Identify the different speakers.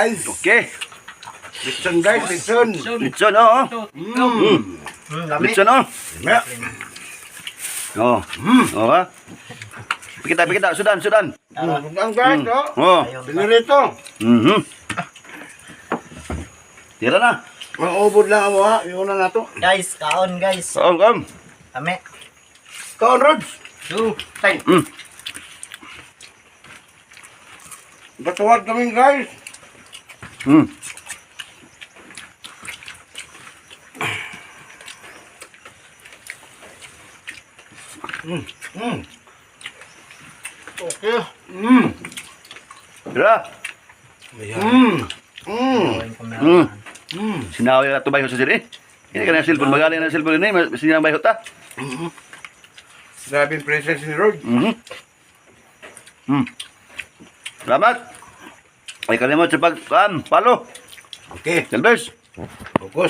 Speaker 1: Guys,
Speaker 2: Okay.
Speaker 1: lechon guys, lechon.
Speaker 2: Lechon, oh.
Speaker 3: Lami.
Speaker 2: Lechon, oh.
Speaker 1: Yeah.
Speaker 2: Oh. Oh, ha? Pikita. Sudan.
Speaker 1: Ang guys, oh.
Speaker 2: Oh.
Speaker 1: Pinirito.
Speaker 2: Tira na.
Speaker 1: Maubod lang ako ha. Yung una na to.
Speaker 3: Guys, kaon guys.
Speaker 2: Kom.
Speaker 3: Lami.
Speaker 1: Kaon, Rods.
Speaker 3: Tay.
Speaker 1: Batuwag kami guys. Okay.
Speaker 2: Tira.
Speaker 3: Gawin ko meron.
Speaker 2: Sinawi na ito bayo sa siri. Ini ka na cellphone. Magaling na cellphone ini. Sinang bayo ta.
Speaker 1: Grabe yung presence ni Rod.
Speaker 2: Salamat. Ay kalimot sa pag follow.
Speaker 1: Okay.
Speaker 2: Silvers.
Speaker 1: Focus.